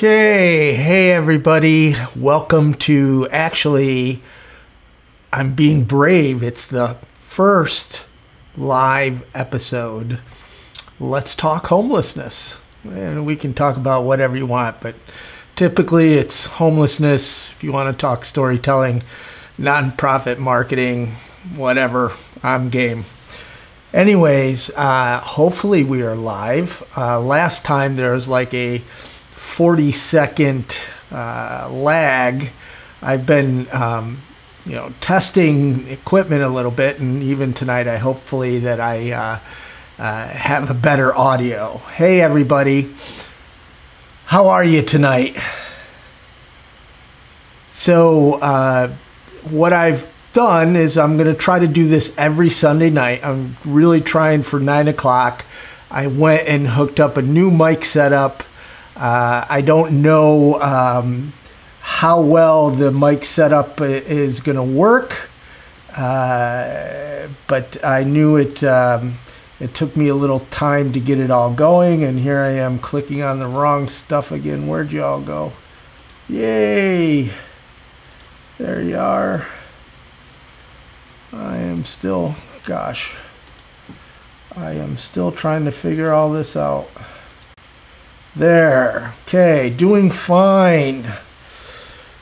Okay, hey everybody, welcome to, actually, I'm being brave, it's the first live episode. Let's talk homelessness, and we can talk about whatever you want, but typically it's homelessness. If you want to talk storytelling, nonprofit marketing, whatever, I'm game. Anyways, hopefully we are live. Last time there was like a 40-second lag. I've been testing equipment a little bit, and even tonight I hopefully that I have a better audio. Hey everybody, how are you tonight? So what I've done is I'm going to try to do this every Sunday night. I'm really trying for 9 o'clock. I went and hooked up a new mic setup. I don't know how well the mic setup is going to work, but I knew it took me a little time to get it all going, and here I am clicking on the wrong stuff again. Where'd you all go? Yay! There you are. I am still trying to figure all this out. There. Okay, doing fine.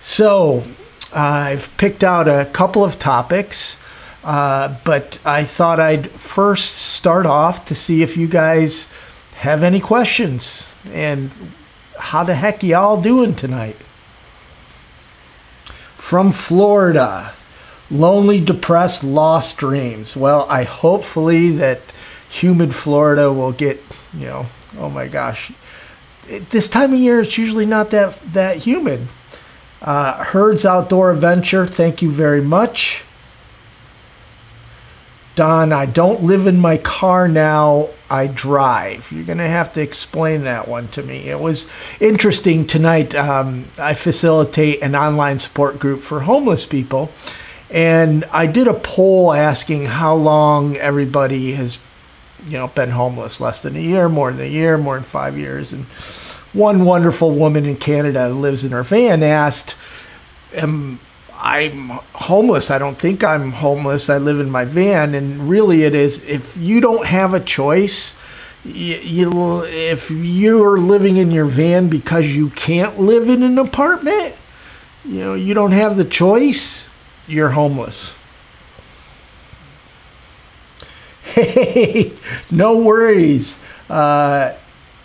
So I've picked out a couple of topics, but I thought I'd first start off to see if you guys have any questions and how the heck y'all doing tonight. From Florida, lonely, depressed, lost dreams. Well, I hopefully that humid Florida will get, oh my gosh, this time of year it's usually not that humid. Herds Outdoor Adventure, thank you very much. Don, I don't live in my car now, I drive. You're gonna have to explain that one to me. It was interesting tonight. I facilitate an online support group for homeless people, and I did a poll asking how long everybody has been homeless. Less than a year, more than a year, more than 5 years. And one wonderful woman in Canada who lives in her van asked, I'm homeless. I don't think I'm homeless. I live in my van. And really it is, if you don't have a choice, if you're living in your van because you can't live in an apartment, you don't have the choice, you're homeless. Hey, no worries. Oh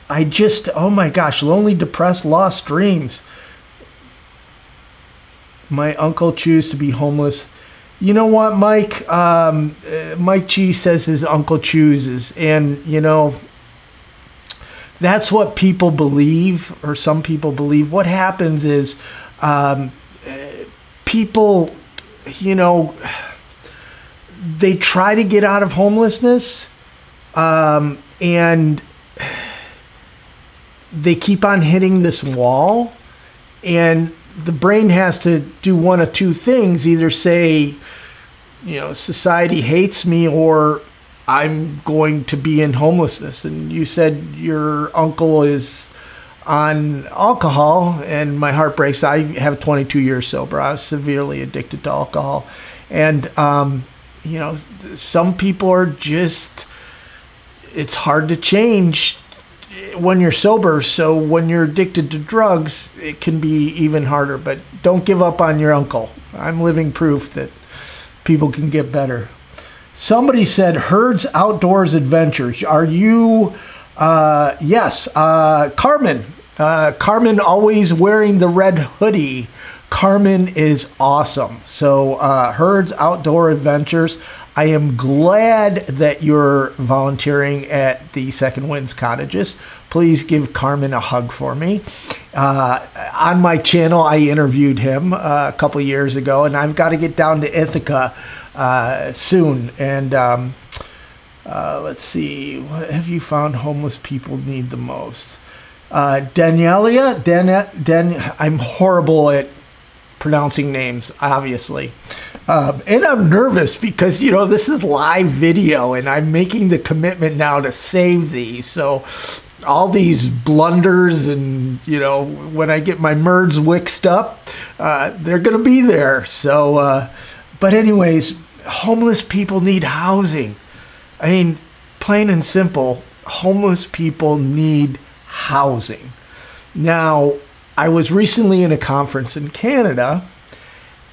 my gosh, lonely, depressed, lost dreams. My uncle chooses to be homeless. You know what, Mike? Mike G says his uncle chooses. And, that's what people believe, or some people believe. What happens is people, they try to get out of homelessness, and they keep on hitting this wall, and the brain has to do one of two things: either say, society hates me, or I'm going to be in homelessness. And you said your uncle is on alcohol, and my heart breaks. I have 22 years sober. I was severely addicted to alcohol, and some people are just, it's hard to change when you're sober. So when you're addicted to drugs, it can be even harder. But don't give up on your uncle. I'm living proof that people can get better. Somebody said Herds Outdoors Adventures. Are you, yes, Carmen. Carmen always wearing the red hoodie. Carmen is awesome. So Herds Outdoor Adventures. I am glad that you're volunteering at the Second Winds Cottages. Please give Carmen a hug for me. On my channel, I interviewed him a couple years ago, and I've got to get down to Ithaca soon. And let's see, what have you found homeless people need the most? Danielia, I'm horrible at pronouncing names, obviously. And I'm nervous because, this is live video, and I'm making the commitment now to save these. So all these blunders, and when I get my merds mixed up, they're going to be there. So, but anyways, homeless people need housing. I mean, plain and simple, homeless people need housing. Now, I was recently in a conference in Canada,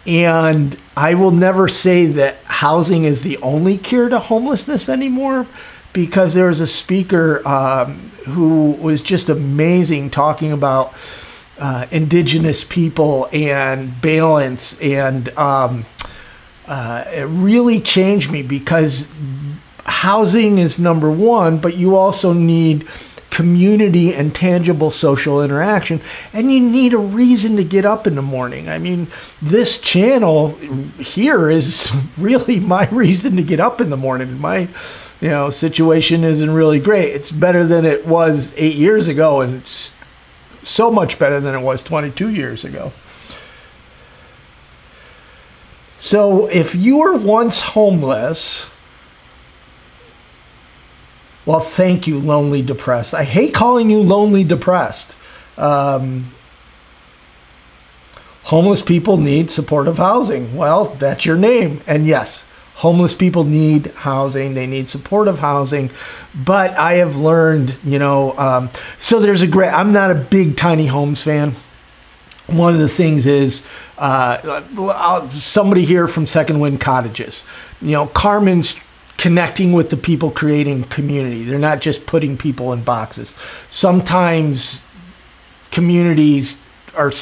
and I will never say that housing is the only cure to homelessness anymore, because there was a speaker who was just amazing, talking about indigenous people and balance, and it really changed me, because housing is number one, but you also need community and tangible social interaction, and you need a reason to get up in the morning. I mean, this channel here is really my reason to get up in the morning. My situation isn't really great. It's better than it was 8 years ago, and it's so much better than it was 22 years ago. So if you were once homeless, well, thank you, lonely depressed. I hate calling you lonely depressed. Homeless people need supportive housing. Well, that's your name. And yes, homeless people need housing. They need supportive housing. But I have learned, so there's I'm not a big tiny homes fan. One of the things is somebody here from Second Wind Cottages. Carmen's connecting with the people, creating community. They're not just putting people in boxes. Sometimes communities are,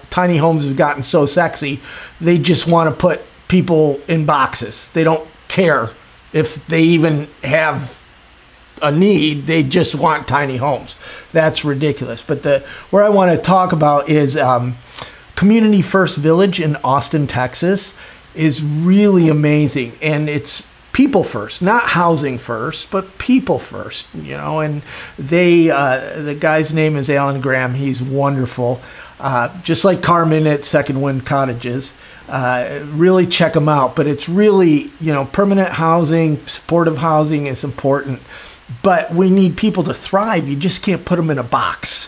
tiny homes have gotten so sexy, they just want to put people in boxes. They don't care if they even have a need. They just want tiny homes. That's ridiculous. But where I want to talk about is Community First Village in Austin, Texas is really amazing. And it's people first, not housing first, but people first, and the guy's name is Alan Graham. He's wonderful. Just like Carmen at Second Wind Cottages. Really check them out. But it's really, permanent housing, supportive housing is important. But we need people to thrive. You just can't put them in a box.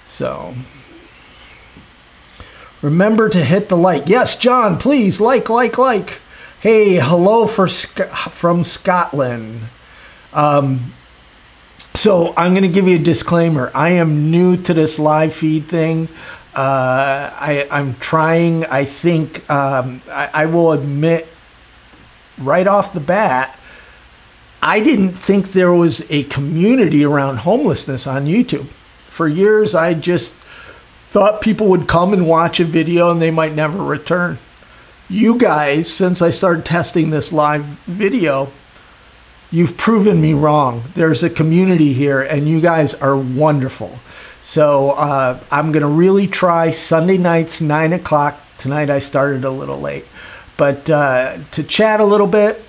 So remember to hit the like. Yes, John, please, like. Hey, hello from Scotland. So I'm going to give you a disclaimer. I am new to this live feed thing. I'm trying. I think I will admit right off the bat, I didn't think there was a community around homelessness on YouTube. For years, I just thought people would come and watch a video and they might never return. You guys, since I started testing this live video, you've proven me wrong. There's a community here, and you guys are wonderful. So I'm going to really try Sunday nights, 9 o'clock. Tonight I started a little late. But to chat a little bit,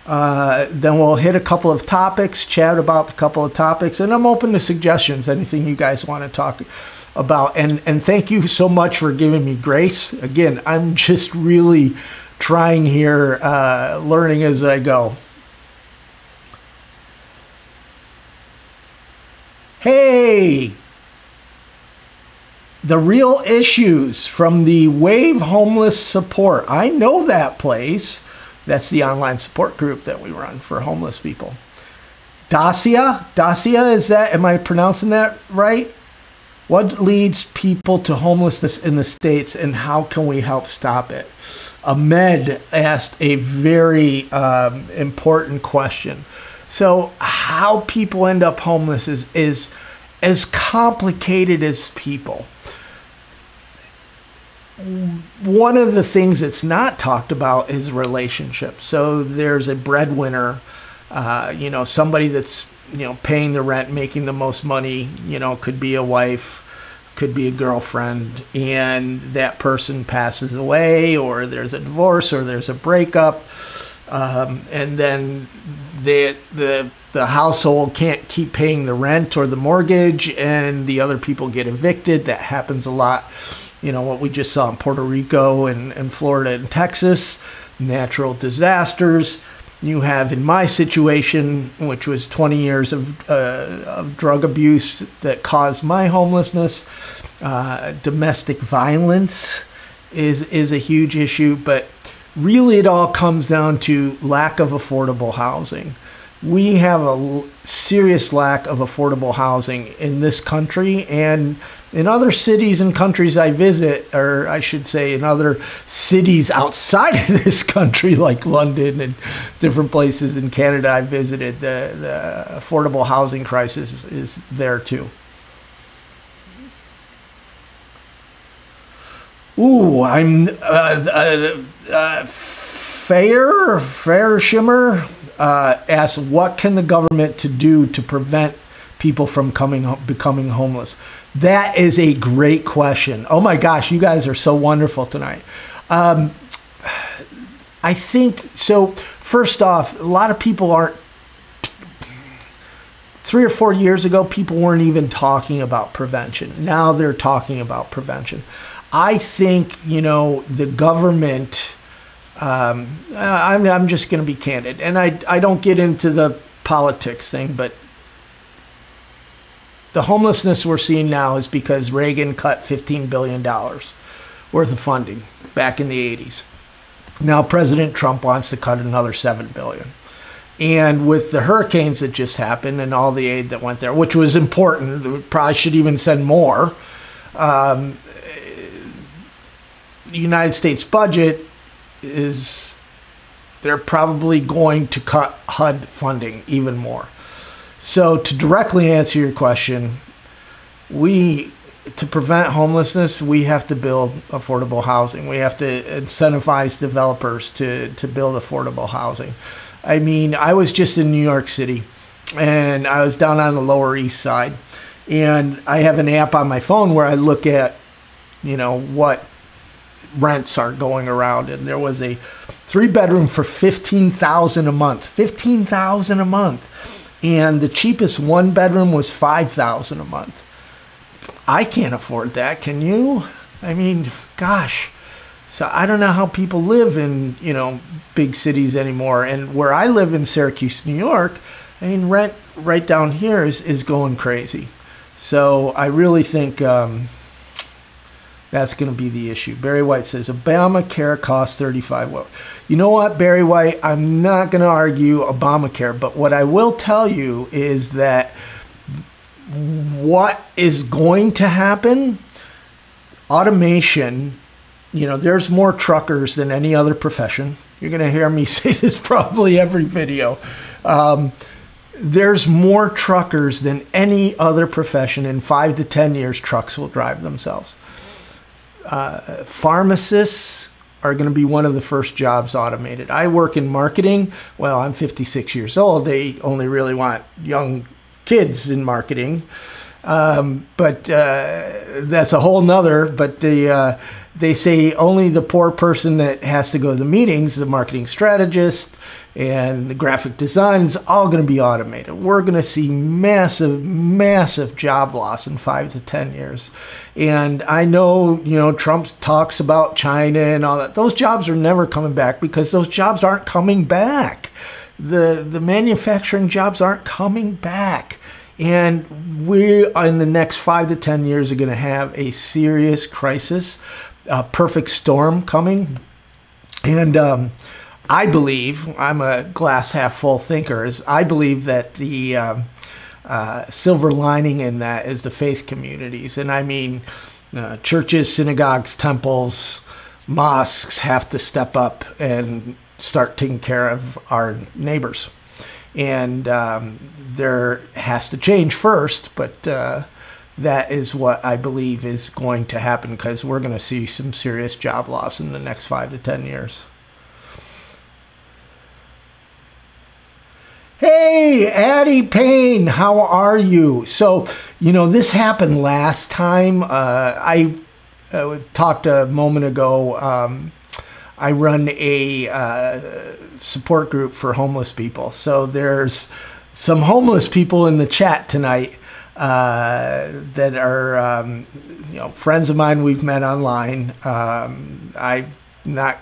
then we'll hit a couple of topics, chat about a couple of topics, and I'm open to suggestions, anything you guys want to talk about. And thank you so much for giving me grace. Again, I'm just really trying here, learning as I go. Hey, the real issues from the Wave Homeless Support. I know that place. That's the online support group that we run for homeless people. Dacia, is that, am I pronouncing that right? What leads people to homelessness in the States, and how can we help stop it? Ahmed asked a very important question. So how people end up homeless is as complicated as people. One of the things that's not talked about is relationships. So there's a breadwinner, somebody that's, paying the rent, making the most money, could be a wife, could be a girlfriend, and that person passes away, or there's a divorce, or there's a breakup, and then the household can't keep paying the rent or the mortgage, and the other people get evicted. That happens a lot. What we just saw in Puerto Rico and Florida and Texas, natural disasters. You have, in my situation, which was 20 years of drug abuse that caused my homelessness, domestic violence is a huge issue, but really it all comes down to lack of affordable housing. We have a serious lack of affordable housing in this country, and in other cities and countries I visit, or I should say in other cities outside of this country, like London and different places in Canada I visited, the affordable housing crisis is there too. Ooh, I'm Fair Shimmer asks, what can the government to do to prevent people from becoming homeless? That is a great question. Oh my gosh, you guys are so wonderful tonight. I think, so first off, a lot of people aren't, 3 or 4 years ago, people weren't even talking about prevention. Now they're talking about prevention. I think, you know, the government, I'm just going to be candid, and I don't get into the politics thing, but the homelessness we're seeing now is because Reagan cut $15 billion worth of funding back in the 80s. Now President Trump wants to cut another $7 billion. And with the hurricanes that just happened and all the aid that went there, which was important, we probably should even send more, the United States budget is, they're probably going to cut HUD funding even more. So to directly answer your question, to prevent homelessness, we have to build affordable housing. We have to incentivize developers to build affordable housing. I mean, I was just in New York City, and I was down on the Lower East Side, and I have an app on my phone where I look at, you know, what rents are going around, and there was a 3-bedroom for $15,000 a month. $15,000 a month. And the cheapest 1-bedroom was $5,000 a month. I can't afford that. Can you? I mean, gosh. So I don't know how people live in, you know, big cities anymore. And where I live in Syracuse, New York, I mean, rent right down here is going crazy. So I really think that's going to be the issue. Barry White says, Obamacare costs $35. Well, you know what, Barry White? I'm not going to argue Obamacare, but what I will tell you is that what is going to happen, automation, you know, there's more truckers than any other profession. You're going to hear me say this probably every video. There's more truckers than any other profession. In 5 to 10 years, trucks will drive themselves. Pharmacists are going to be one of the first jobs automated. I work in marketing. Well, I'm 56 years old. They only really want young kids in marketing. But that's a whole nother, but they say only the poor person that has to go to the meetings, the marketing strategist and the graphic design, is all going to be automated. We're going to see massive, massive job loss in 5 to 10 years. And I know, you know, Trump talks about China and all that. Those jobs are never coming back because those jobs aren't coming back. The manufacturing jobs aren't coming back. And we, in the next 5 to 10 years, are going to have a serious crisis, a perfect storm coming. And I believe, I'm a glass half full thinker, is I believe that the silver lining in that is the faith communities. And I mean, churches, synagogues, temples, mosques have to step up and start taking care of our neighbors. And there has to change first, but that is what I believe is going to happen, because we're going to see some serious job loss in the next 5 to 10 years. Hey, Addie Payne, how are you? So, you know, this happened last time. I talked a moment ago. I run a support group for homeless people. So there's some homeless people in the chat tonight that are, you know, friends of mine we've met online. I'm not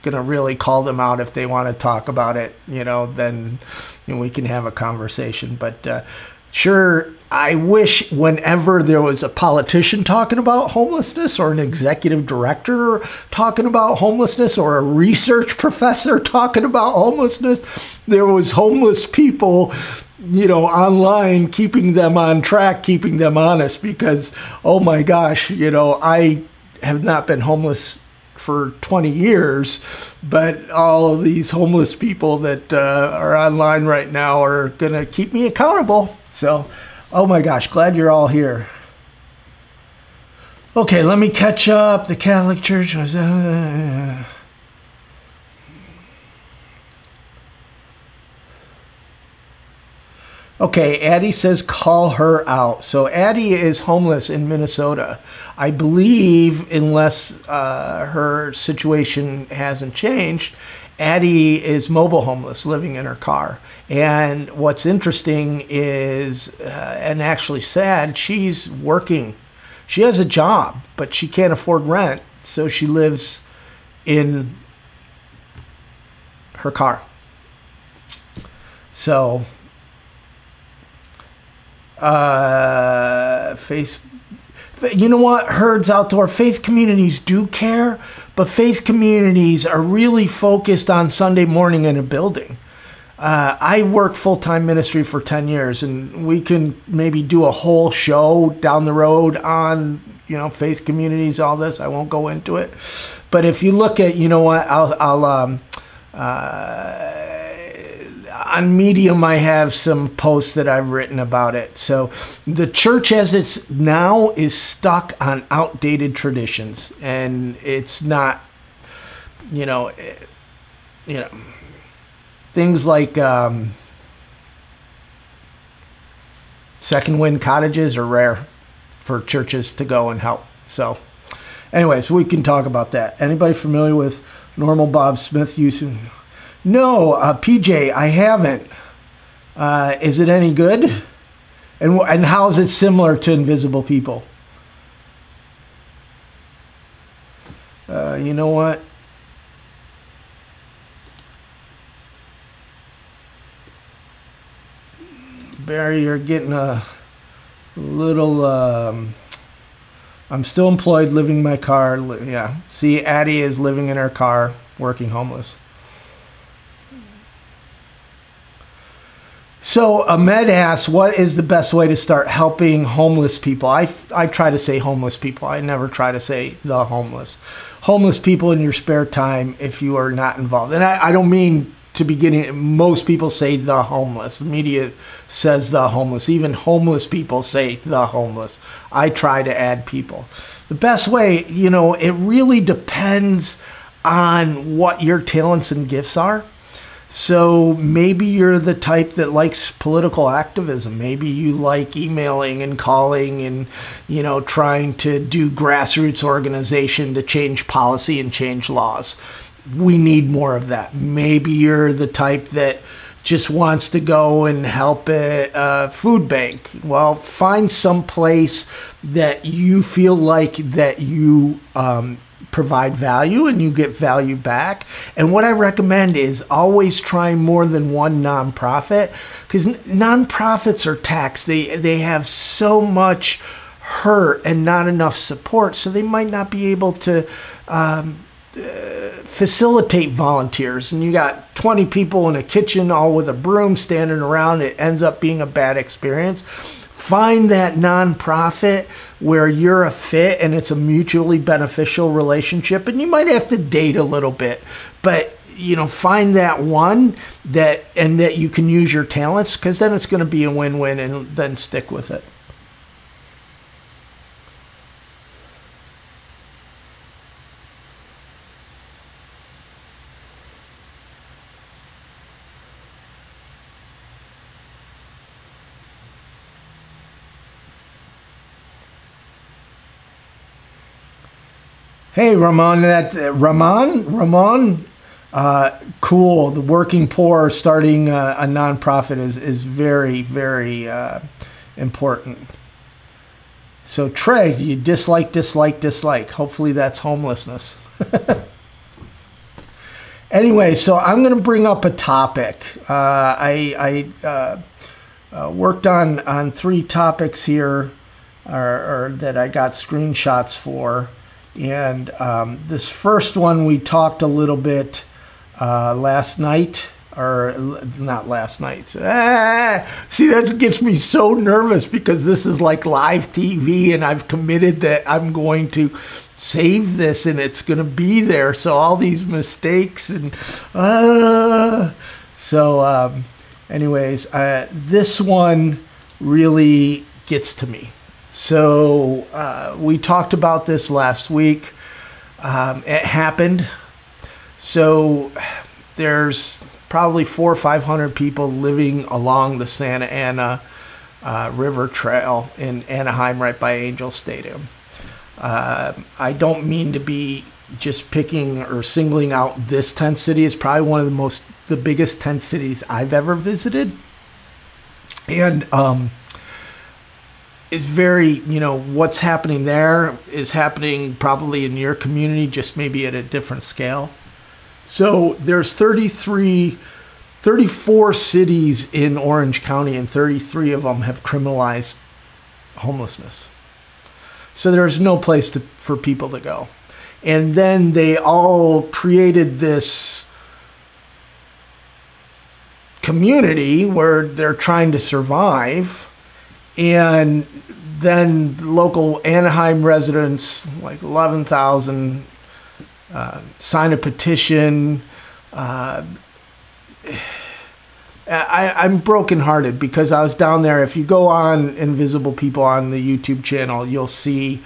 going to really call them out. If they want to talk about it, then we can have a conversation. But sure, I wish whenever there was a politician talking about homelessness, or an executive director talking about homelessness, or a research professor talking about homelessness, there was homeless people, online, keeping them on track, keeping them honest. Because, oh my gosh, I have not been homeless for 20 years, but all of these homeless people that are online right now are going to keep me accountable. So, oh my gosh, glad you're all here. Okay, let me catch up. The Catholic Church was... Okay, Addie says call her out. So Addie is homeless in Minnesota. I believe, unless her situation hasn't changed, Addie is mobile homeless, living in her car. And what's interesting is, and actually sad, she's working. She has a job, but she can't afford rent, so she lives in her car. So... you know what, Herds Outdoor, faith communities do care, but faith communities are really focused on Sunday morning in a building. I worked full-time ministry for 10 years, and we can maybe do a whole show down the road on, faith communities, all this. I won't go into it. But if you look at, on Medium, I have some posts that I've written about it. So the church as it's now is stuck on outdated traditions, and it's not, things like second wind cottages are rare for churches to go and help. So anyways, we can talk about that. Anybody familiar with Normal Bob Smith using... No, PJ, I haven't. Is it any good? And how is it similar to Invisible People? You know what? Barry, you're getting a little... I'm still employed, living in my car. Yeah. See, Addie is living in her car, working homeless. So Ahmed asks, what is the best way to start helping homeless people? I try to say homeless people. I never try to say the homeless. Homeless people in your spare time if you are not involved. And I don't mean to begin, most people say the homeless. The media says the homeless. Even homeless people say the homeless. I try to add people. The best way, it really depends on what your talents and gifts are. So maybe you're the type that likes political activism. Maybe you like emailing and calling and, trying to do grassroots organization to change policy and change laws. We need more of that. Maybe you're the type that just wants to go and help a food bank. Well, find some place that you feel like that you provide value and you get value back. And what I recommend is always try more than one nonprofit, because nonprofits are taxed. They have so much hurt and not enough support, so they might not be able to facilitate volunteers. And you got 20 people in a kitchen all with a broom standing around. It ends up being a bad experience. Find that nonprofit where you're a fit and it's a mutually beneficial relationship, and you might have to date a little bit, but find that one that you can use your talents, because then it's going to be a win-win, and then stick with it. Hey, Ramon, Ramon, cool. The working poor starting a nonprofit is very, very important. So Trey, you dislike. Hopefully that's homelessness. Anyway, so I'm going to bring up a topic. I worked on 3 topics here, or that I got screenshots for. And this first one we talked a little bit last night, or not last night. See, that gets me so nervous because this is like live TV and I've committed that I'm going to save this and it's going to be there. So all these mistakes and anyways, this one really gets to me. So we talked about this last week. It happened. So there's probably 400 or 500 people living along the Santa Ana River Trail in Anaheim, right by Angel Stadium. I don't mean to be just picking or singling out this tent city. It's probably one of the biggest tent cities I've ever visited. And it's very, what's happening there is happening probably in your community, just maybe at a different scale. So there's 34 cities in Orange County, and 33 of them have criminalized homelessness. So there's no place for people to go. And then they all created this community where they're trying to survive. And then local Anaheim residents, like 11,000, sign a petition. I'm brokenhearted because I was down there. If you go on Invisible People on the YouTube channel, you'll see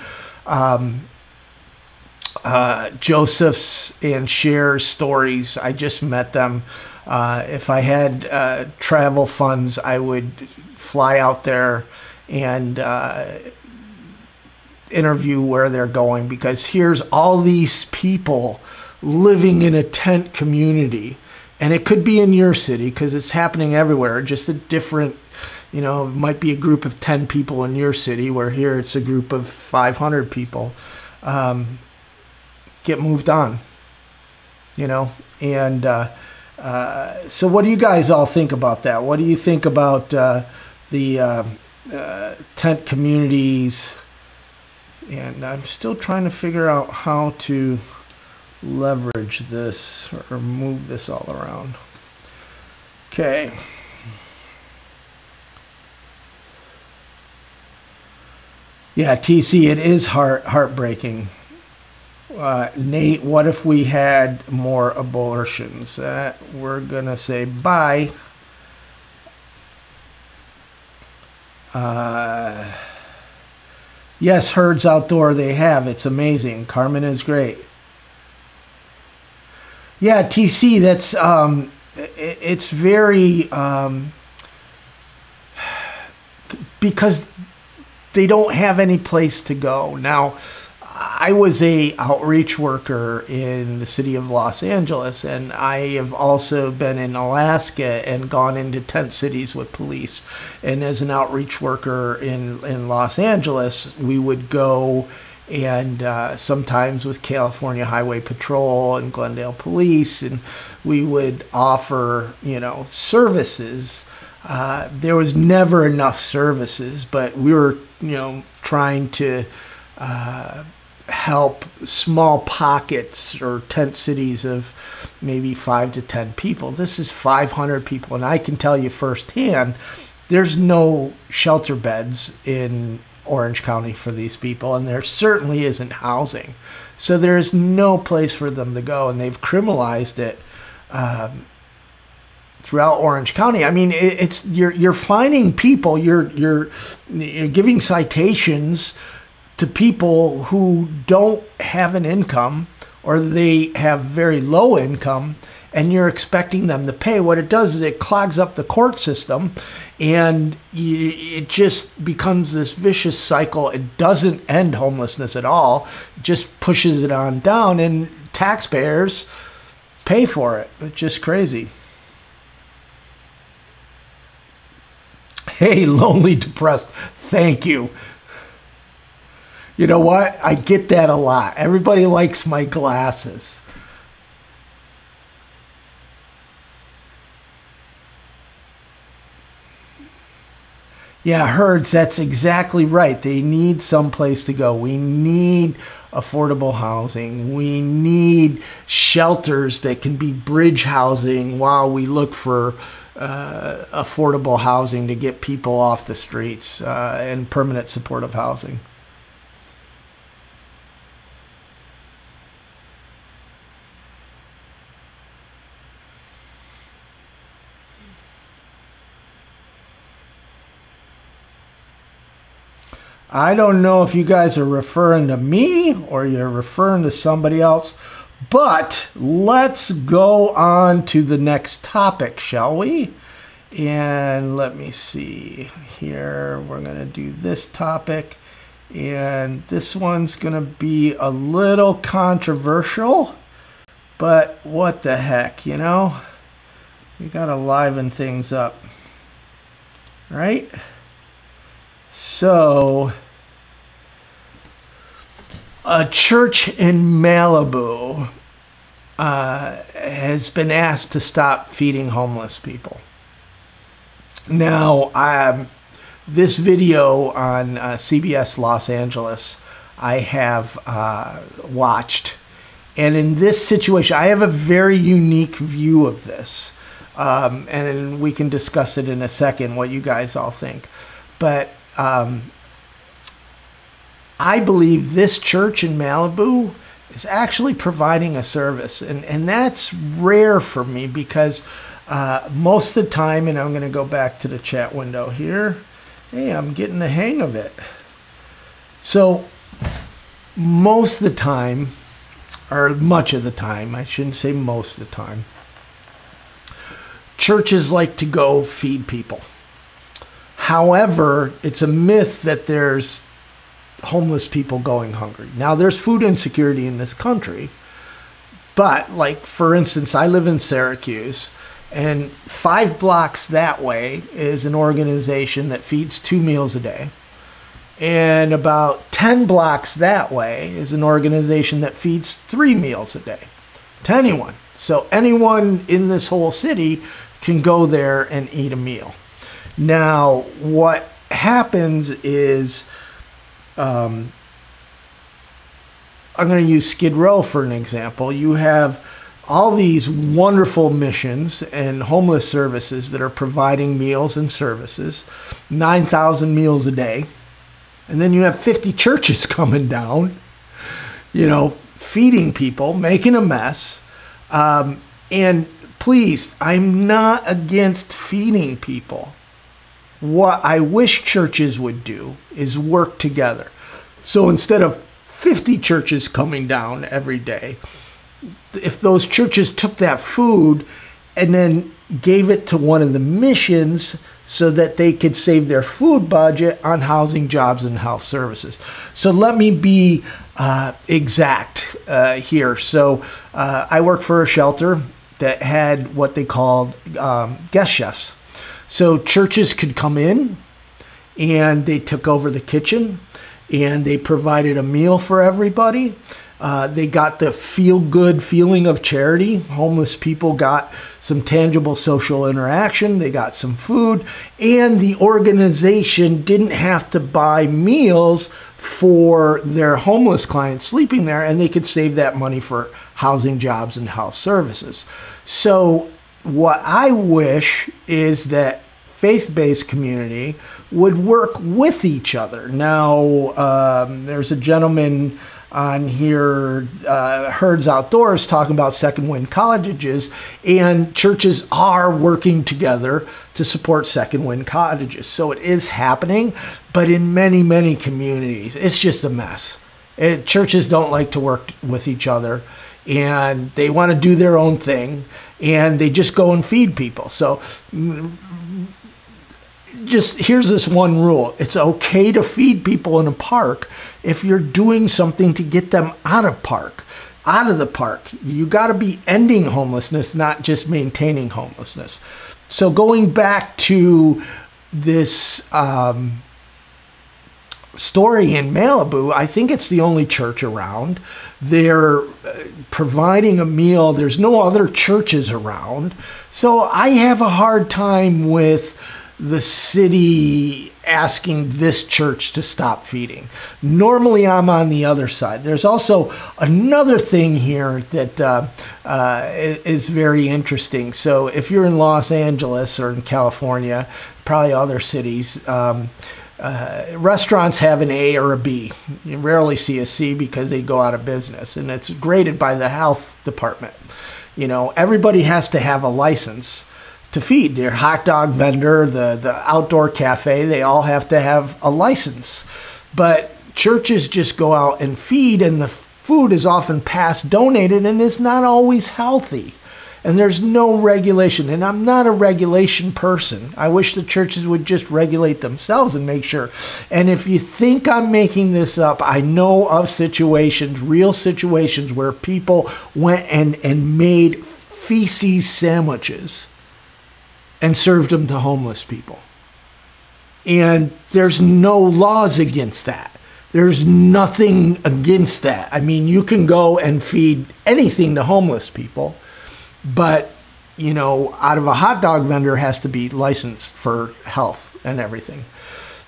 Joseph's and Cher's stories. I just met them. If I had travel funds, I would fly out there and interview where they're going, because here's all these people living in a tent community, and it could be in your city because it's happening everywhere, just a different, it might be a group of 10 people in your city, where here it's a group of 500 people. Get moved on, and so what do you guys all think about that? What do you think about the tent communities? And I'm still trying to figure out how to leverage this or move this all around. Okay. Yeah, TC, it is heartbreaking. Nate, what if we had more abortions? We're going to say bye. Yes, Herds Outdoor, they have. It's amazing. Carmen is great. Yeah, TC, that's, it's very, because they don't have any place to go. Now, I was a outreach worker in the city of Los Angeles, and I have also been in Alaska and gone into tent cities with police. And as an outreach worker in Los Angeles, we would go and sometimes with California Highway Patrol and Glendale Police, and we would offer, services. There was never enough services, but we were, trying to help small pockets or tent cities of maybe 5 to 10 people. This is 500 people, and I can tell you firsthand, there's no shelter beds in Orange County for these people, and there certainly isn't housing. So there's no place for them to go, and they've criminalized it throughout Orange County. I mean, it's you're finding people, you're giving citations to people who don't have an income, or they have very low income, and you're expecting them to pay. What it does is it clogs up the court system, and it just becomes this vicious cycle. It doesn't end homelessness at all. It just pushes it on down, and taxpayers pay for it. It's just crazy. Hey, lonely, depressed. Thank you. You know what? I get that a lot. Everybody likes my glasses. Yeah, herds, that's exactly right. They need some place to go. We need affordable housing. We need shelters that can be bridge housing while we look for affordable housing to get people off the streets and permanent supportive housing. I don't know if you guys are referring to me or you're referring to somebody else, but let's go on to the next topic, shall we? And let me see here. We're going to do this topic, and this one's going to be a little controversial, but what the heck, you know? We got to liven things up, right? So, a church in Malibu has been asked to stop feeding homeless people. Now, this video on CBS Los Angeles, I have watched. And in this situation, I have a very unique view of this. And we can discuss it in a second, what you guys all think. But I believe this church in Malibu is actually providing a service. And that's rare for me because most of the time, and I'm going to go back to the chat window here. Hey, I'm getting the hang of it. So most of the time, or much of the time, I shouldn't say most of the time, churches like to go feed people. However, it's a myth that there's homeless people going hungry. Now, there's food insecurity in this country, but like, for instance, I live in Syracuse, and 5 blocks that way is an organization that feeds 2 meals a day. And about 10 blocks that way is an organization that feeds 3 meals a day to anyone. So anyone in this whole city can go there and eat a meal. Now, what happens is, I'm going to use Skid Row for an example. You have all these wonderful missions and homeless services that are providing meals and services, 9,000 meals a day. And then you have 50 churches coming down, you know, feeding people, making a mess. And please, I'm not against feeding people. What I wish churches would do is work together. So instead of 50 churches coming down every day, if those churches took that food and then gave it to one of the missions so that they could save their food budget on housing, jobs, and health services. So let me be exact here. So I work for a shelter that had what they called guest chefs. So churches could come in and they took over the kitchen and they provided a meal for everybody. They got the feel-good feeling of charity. Homeless people got some tangible social interaction. They got some food. And the organization didn't have to buy meals for their homeless clients sleeping there, and they could save that money for housing, jobs, and health services. So what I wish is that faith-based community would work with each other. Now, there's a gentleman on here, Herds Outdoors, talking about second wind cottages, and churches are working together to support second wind cottages. So it is happening, but in many, many communities, it's just a mess. Churches don't like to work with each other, and they want to do their own thing, and they just go and feed people. So just here's this one rule. It's okay to feed people in a park if you're doing something to get them out of the park. You got to be ending homelessness, not just maintaining homelessness. So going back to this story in Malibu, I think it's the only church around. They're providing a meal. There's no other churches around. So I have a hard time with the city asking this church to stop feeding. Normally, I'm on the other side. There's also another thing here that is very interesting. So if you're in Los Angeles or in California, probably other cities, restaurants have an A or a B. You rarely see a C because they go out of business, and it's graded by the health department. You know, everybody has to have a license to feed. Their hot dog vendor, the outdoor cafe, they all have to have a license. But churches just go out and feed, and the food is often past donated and is not always healthy. And there's no regulation. And I'm not a regulation person. I wish the churches would just regulate themselves and make sure. And if you think I'm making this up, I know of situations, real situations, where people went and made feces sandwiches and served them to homeless people. And there's no laws against that. There's nothing against that. I mean, you can go and feed anything to homeless people, but, you know, out of a hot dog vendor has to be licensed for health and everything.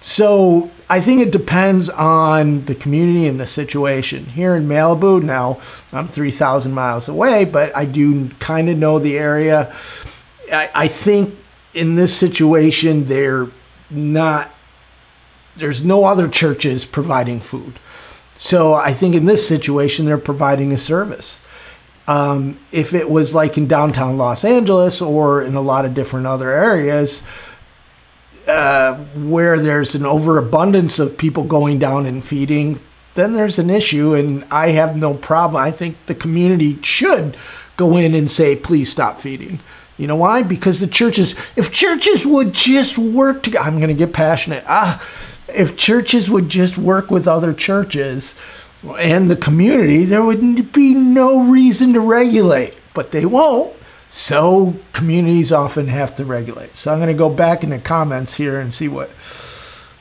So I think it depends on the community and the situation. Here in Malibu, now I'm 3,000 miles away, but I do kind of know the area. I think in this situation, there's no other churches providing food. So I think in this situation, they're providing a service. If it was like in downtown Los Angeles or in a lot of different other areas where there's an overabundance of people going down and feeding, then there's an issue, and I have no problem. I think the community should go in and say, please stop feeding. You know why? Because the churches, if churches would just work together, I'm going to get passionate. If churches would just work with other churches and the community, there would be no reason to regulate, but they won't. So communities often have to regulate. So I'm going to go back in the comments here and see what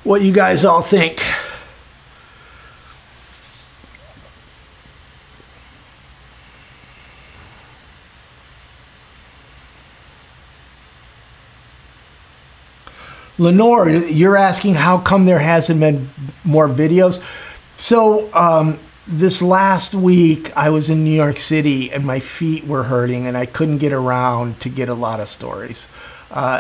you guys all think. Lenore, you're asking how come there hasn't been more videos. So this last week I was in New York City and my feet were hurting and I couldn't get around to get a lot of stories.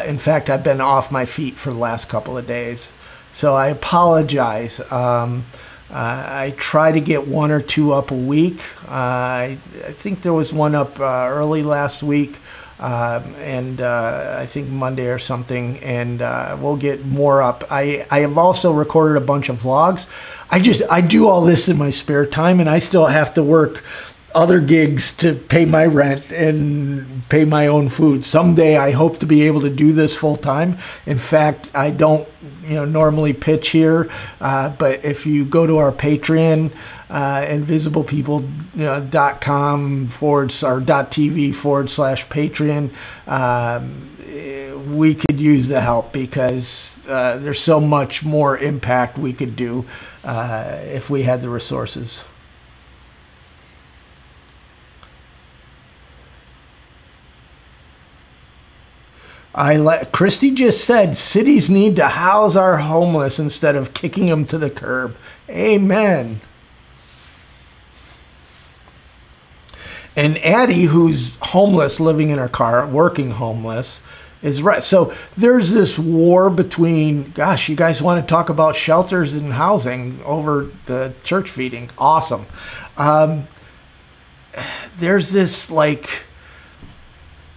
In fact, I've been off my feet for the last couple of days. So I apologize. I try to get one or two up a week. I think there was one up early last week. And I think Monday or something, and we'll get more up. I have also recorded a bunch of vlogs. I do all this in my spare time, and I still have to work other gigs to pay my rent and pay my own food. Someday I hope to be able to do this full time. In fact, I don't normally pitch here, but if you go to our Patreon, invisiblepeople.com/TV/Patreon, we could use the help because there's so much more impact we could do if we had the resources. Christy just said cities need to house our homeless instead of kicking them to the curb. Amen. And Addie, who's homeless, living in her car, working homeless, is right. So there's this war between, gosh, you guys want to talk about shelters and housing over the church feeding. Awesome. There's this like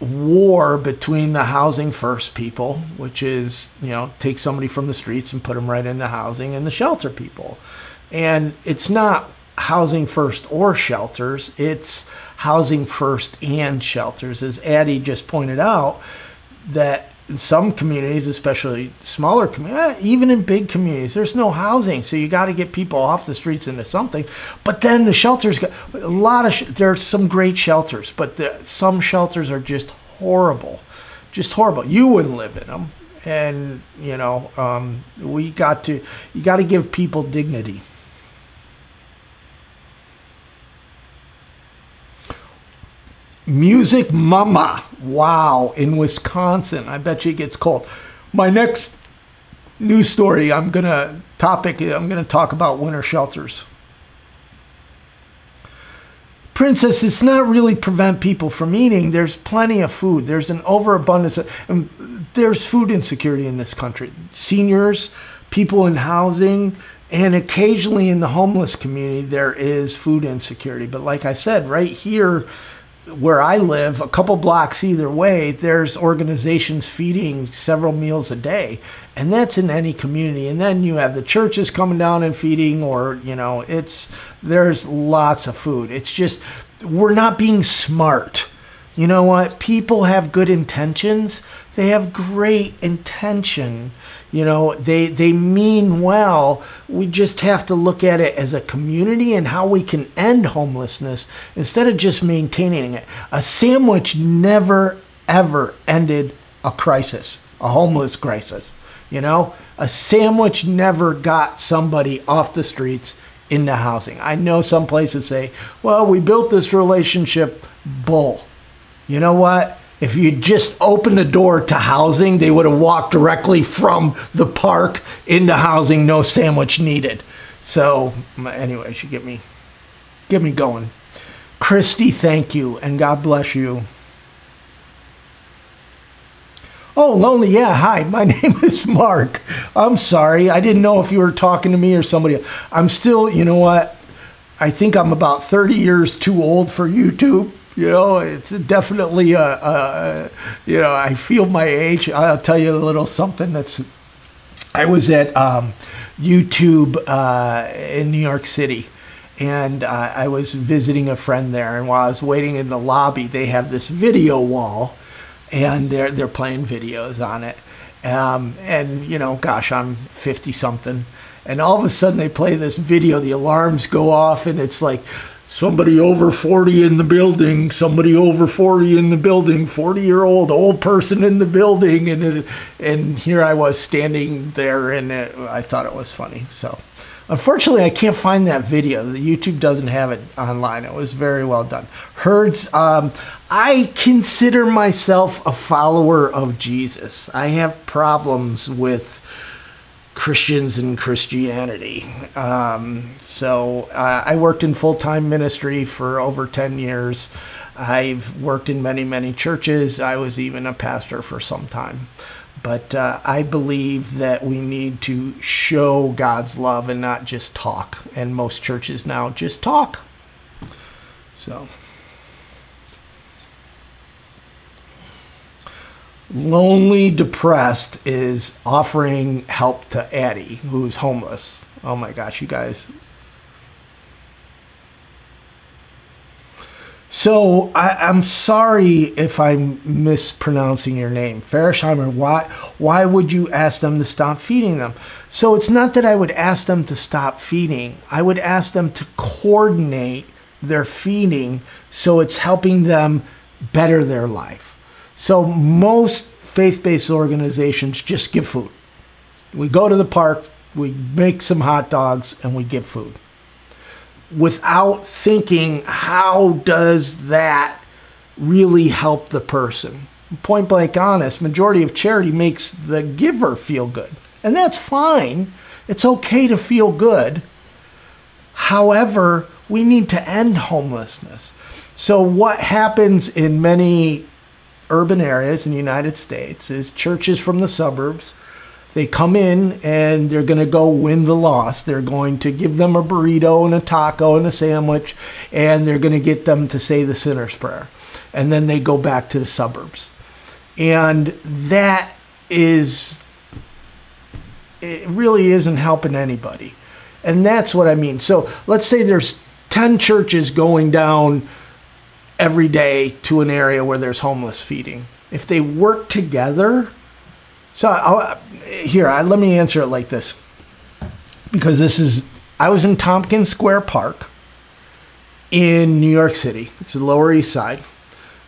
war between the housing first people, which is, take somebody from the streets and put them right into housing, and the shelter people. And it's not housing first or shelters, it's housing first and shelters. As Addie just pointed out, that in some communities, especially smaller communities, even in big communities, there's no housing, so you got to get people off the streets into something. But then the shelters got a lot of there's some great shelters, but some shelters are just horrible. You wouldn't live in them. And you got to give people dignity. Music Mama, wow, in Wisconsin. I bet you it gets cold. My next news story, I'm going to talk about winter shelters. Princess, it's not really prevent people from eating. There's plenty of food. There's an overabundance. There's food insecurity in this country. Seniors, people in housing, and occasionally in the homeless community, there is food insecurity. But like I said, right here where I live, a couple blocks either way, there's organizations feeding several meals a day. And that's in any community. And then you have the churches coming down and feeding, or, you know, there's lots of food. It's just, we're not being smart. You know what? People have good intentions. They have great intention. You know, they mean well. We just have to look at it as a community and how we can end homelessness instead of just maintaining it. A sandwich never, ever ended a crisis, a homeless crisis. You know, a sandwich never got somebody off the streets into housing. I know some places say, well, we built this relationship. Bull. You know what? If you just opened the door to housing, they would have walked directly from the park into housing, no sandwich needed. So anyways, you get me going. Christy, thank you, and God bless you. Oh, Lonely, yeah, hi, my name is Mark. I'm sorry, I didn't know if you were talking to me or somebody else. I'm still, you know what? I think I'm about 30 years too old for YouTube. You know, it's definitely, you know, I feel my age. I'll tell you a little something I was at YouTube in New York City, and I was visiting a friend there, and while I was waiting in the lobby, they have this video wall, and they're playing videos on it. And, you know, gosh, I'm 50 something. And all of a sudden they play this video, the alarms go off, and it's like, somebody over 40 in the building, somebody over 40 in the building, 40-year-old old person in the building. And here I was standing there, and I thought it was funny. So unfortunately, I can't find that video. The YouTube doesn't have it online. It was very well done. Herds, I consider myself a follower of Jesus. I have problems with Christians and Christianity. So I worked in full-time ministry for over 10 years. I've worked in many, many churches. I was even a pastor for some time. But I believe that we need to show God's love and not just talk. And most churches now just talk. So. Lonely Depressed is offering help to Addie, who's homeless. Oh my gosh, you guys. So I'm sorry if I'm mispronouncing your name. Farishheimer, why would you ask them to stop feeding them? So it's not that I would ask them to stop feeding. I would ask them to coordinate their feeding so it's helping them better their life. So most faith-based organizations just give food. We go to the park, we make some hot dogs, and we give food. Without thinking, how does that really help the person? Point blank honest, majority of charity makes the giver feel good. And that's fine. It's okay to feel good. However, we need to end homelessness. So what happens in many urban areas in the United States is churches from the suburbs, they come in and they're going to go win the lost. They're going to give them a burrito and a taco and a sandwich, and they're going to get them to say the sinner's prayer. And then they go back to the suburbs. And that is, it really isn't helping anybody. And that's what I mean. So let's say there's 10 churches going down every day to an area where there's homeless feeding. If they work together, let me answer it like this, because I was in Tompkins Square Park in New York City. It's the Lower East Side.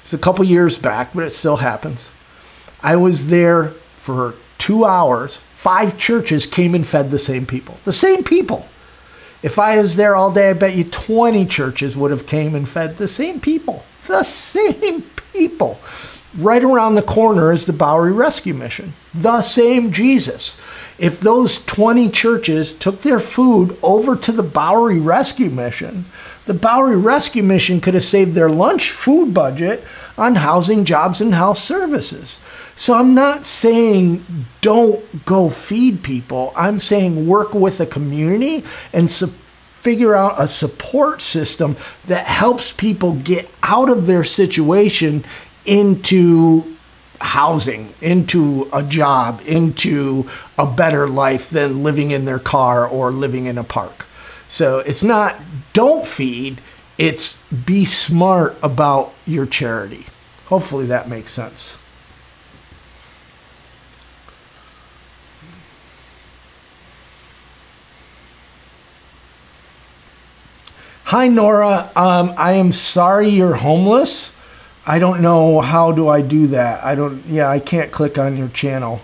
It's a couple years back, but it still happens. I was there for 2 hours. 5 churches came and fed the same people. The same people. If I was there all day, I bet you 20 churches would have came and fed the same people. The same people. Right around the corner is the Bowery Rescue Mission. The same Jesus. If those 20 churches took their food over to the Bowery Rescue Mission, the Bowery Rescue Mission could have saved their lunch food budget on housing, jobs, and health services. So I'm not saying don't go feed people. I'm saying work with a community and figure out a support system that helps people get out of their situation into housing, into a job, into a better life than living in their car or living in a park. So it's not don't feed, it's be smart about your charity. Hopefully that makes sense. Hi, Nora. I am sorry you're homeless. I don't know, how do I do that? I can't click on your channel.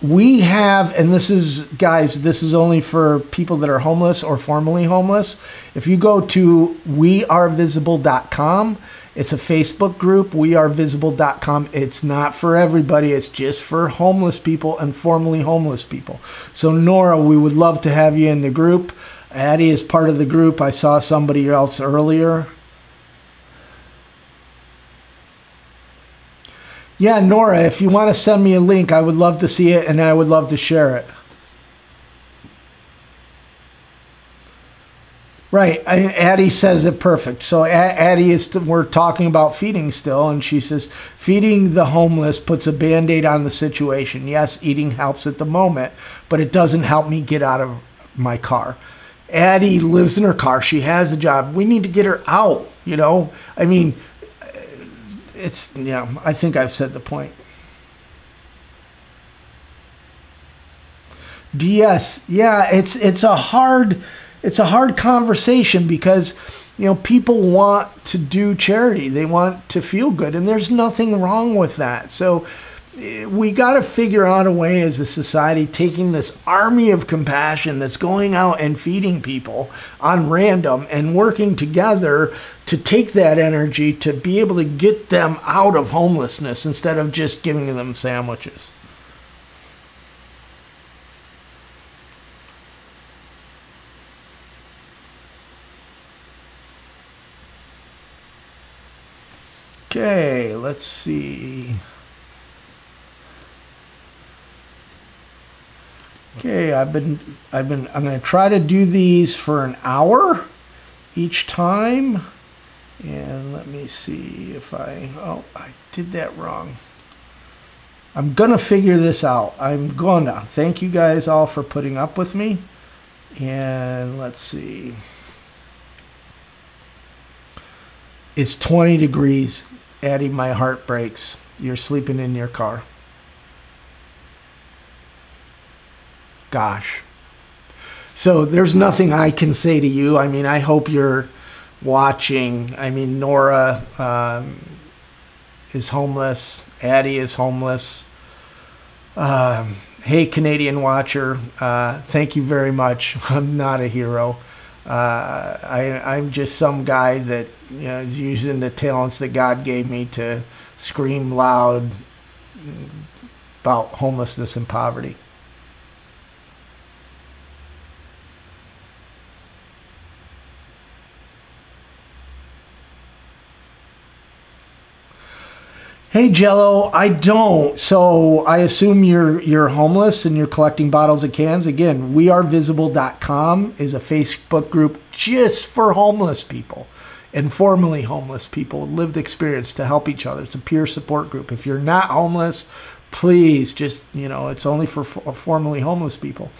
We have, and this is, guys, this is only for people that are homeless or formerly homeless. If you go to wearevisible.com, it's a Facebook group, wearevisible.com. It's not for everybody. It's just for homeless people and formerly homeless people. So Nora, we would love to have you in the group. Addie is part of the group. I saw somebody else earlier. Yeah, Nora, if you want to send me a link, I would love to see it and I would love to share it. Right, Addie says it perfect. So Addie we're talking about feeding still, and she says, feeding the homeless puts a Band-Aid on the situation. Yes, eating helps at the moment, but it doesn't help me get out of my car. Addie lives in her car. She has a job. We need to get her out, you know? I mean, I think I've said the point. DS, yeah, it's a hard conversation because, you know, people want to do charity. They want to feel good, and there's nothing wrong with that. So we got to figure out a way as a society, taking this army of compassion that's going out and feeding people on random and working together to take that energy to be able to get them out of homelessness instead of just giving them sandwiches. Okay, let's see. Okay, I'm going to try to do these for an hour each time. And let me see if I did that wrong. I'm going to figure this out. Thank you guys all for putting up with me. And let's see. It's 20 degrees. Addie, my heart breaks. You're sleeping in your car. Gosh. So there's nothing I can say to you. I mean, I hope you're watching. I mean, Nora is homeless. Addie is homeless. Hey, Canadian watcher. Thank you very much. I'm not a hero. I'm just some guy that, you know, is using the talents that God gave me to scream loud about homelessness and poverty. Hey, Jello, I don't. So I assume you're homeless and you're collecting bottles of cans. Again, wearevisible.com is a Facebook group just for homeless people and formerly homeless people, lived experience to help each other. It's a peer support group. If you're not homeless, please just, you know, it's only for formerly homeless people.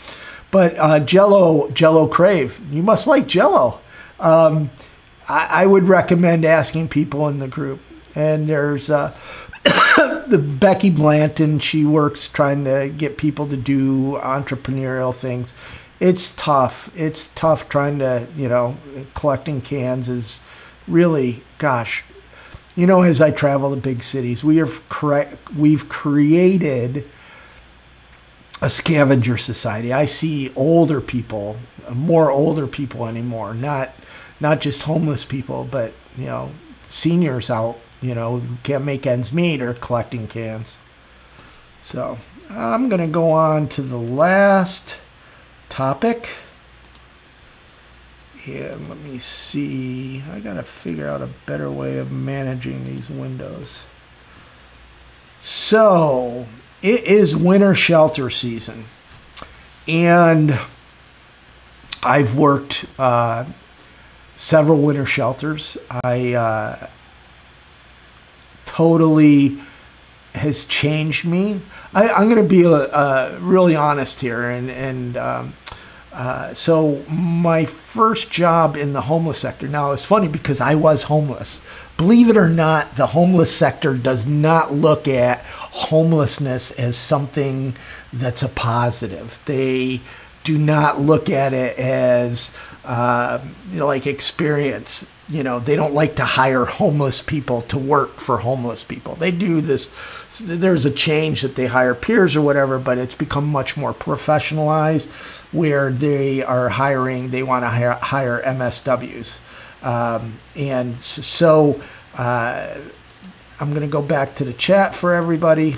But Jello Crave, you must like Jello. I would recommend asking people in the group. And there's the Becky Blanton. She works trying to get people to do entrepreneurial things. It's tough. It's tough trying to, you know, collecting cans is really, gosh. You know, as I travel to big cities, we've created a scavenger society. I see older people, more older people anymore, not just homeless people, but, you know, seniors out can't make ends meet, are collecting cans. So I'm going to go on to the last topic. And let me see. I got to figure out a better way of managing these windows. So it is winter shelter season. And I've worked several winter shelters. I totally has changed me. I'm going to be really honest here, so my first job in the homeless sector. Now it's funny because I was homeless. Believe it or not, the homeless sector does not look at homelessness as something that's a positive. They do not look at it as like experience. They don't like to hire homeless people to work for homeless people. They do this. There's a change that they hire peers or whatever, but it's become much more professionalized where they are hiring, they want to hire MSWs. And so I'm going to go back to the chat for everybody.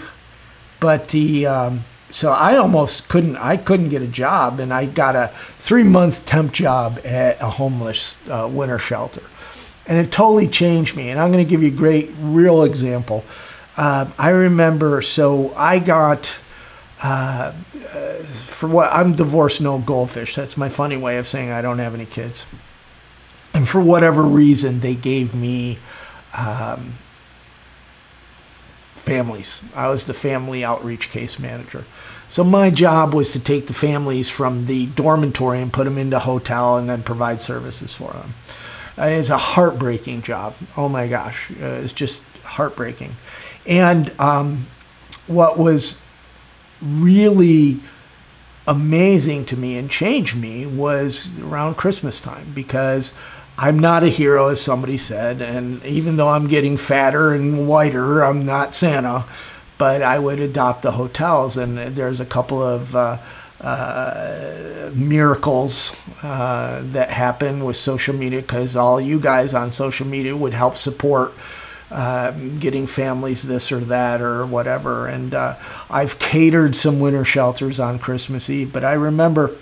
But so I almost couldn't get a job, and I got a 3-month temp job at a homeless winter shelter. And it totally changed me. And I'm going to give you a great real example. I remember, so I got, I'm divorced, no goldfish. That's my funny way of saying I don't have any kids. And for whatever reason, they gave me families. I was the family outreach case manager. So my job was to take the families from the dormitory and put them into a hotel and then provide services for them. It's a heartbreaking job. Oh my gosh, it's just heartbreaking. And what was really amazing to me and changed me was around Christmas time, because I'm not a hero, as somebody said, and even though I'm getting fatter and whiter, I'm not Santa, but I would adopt the hotels, and there's a couple of miracles that happen with social media, because all you guys on social media would help support getting families this or that or whatever. And I've catered some winter shelters on Christmas Eve, but I remember,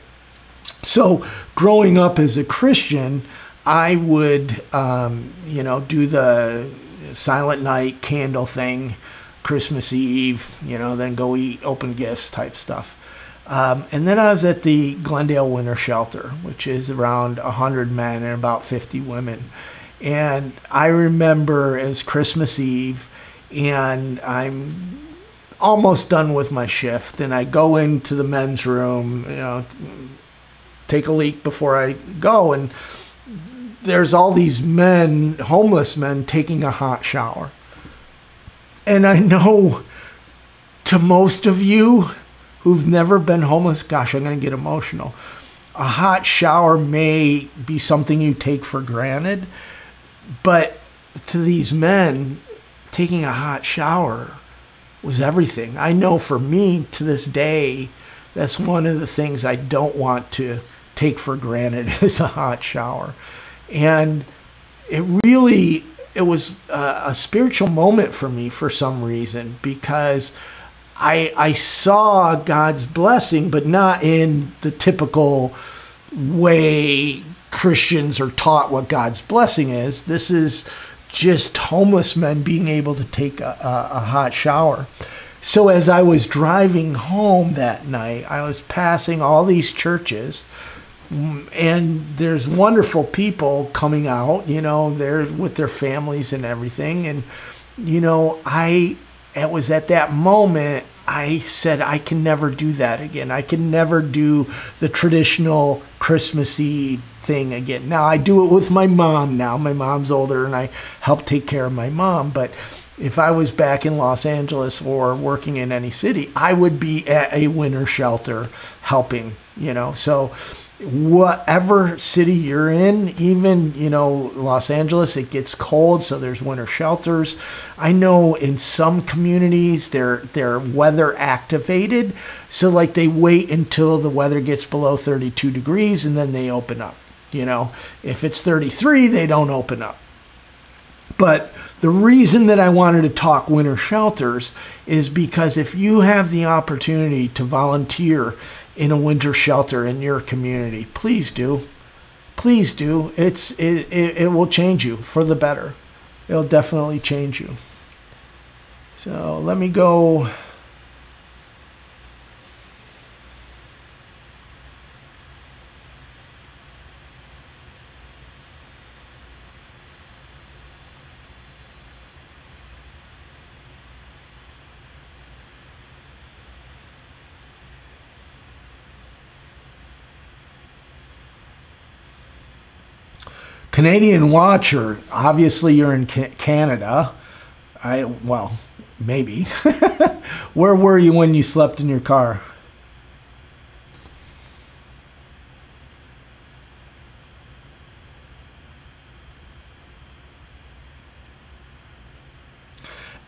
so growing up as a Christian, I would do the Silent Night candle thing Christmas Eve, then go eat, open gifts type stuff. And then I was at the Glendale Winter Shelter, which is around 100 men and about 50 women. And I remember as Christmas Eve, and I'm almost done with my shift, and I go into the men's room, take a leak before I go, and there's all these men, homeless men, taking a hot shower. And I know to most of you who've never been homeless, gosh, I'm going to get emotional. A hot shower may be something you take for granted, but to these men, taking a hot shower was everything. I know for me, to this day, that's one of the things I don't want to take for granted is a hot shower. And it was a spiritual moment for me for some reason, because I saw God's blessing, but not in the typical way Christians are taught what God's blessing is. This is just homeless men being able to take a hot shower. So as I was driving home that night, I was passing all these churches, and there's wonderful people coming out, they're with their families and everything. And, it was at that moment I said, I can never do that again. I can never do the traditional Christmas Eve thing again. Now, I do it with my mom now. My mom's older, and I help take care of my mom. But if I was back in Los Angeles or working in any city, I would be at a winter shelter helping, So whatever city you're in, even, Los Angeles, it gets cold, so there's winter shelters. I know in some communities they're weather activated, so like they wait until the weather gets below 32 degrees and then they open up. If it's 33, they don't open up. But the reason that I wanted to talk winter shelters is because if you have the opportunity to volunteer in a winter shelter in your community, please do. Please do. It will change you for the better. It'll definitely change you. So let me go. Canadian watcher, obviously you're in Canada. Well, maybe. Where were you when you slept in your car?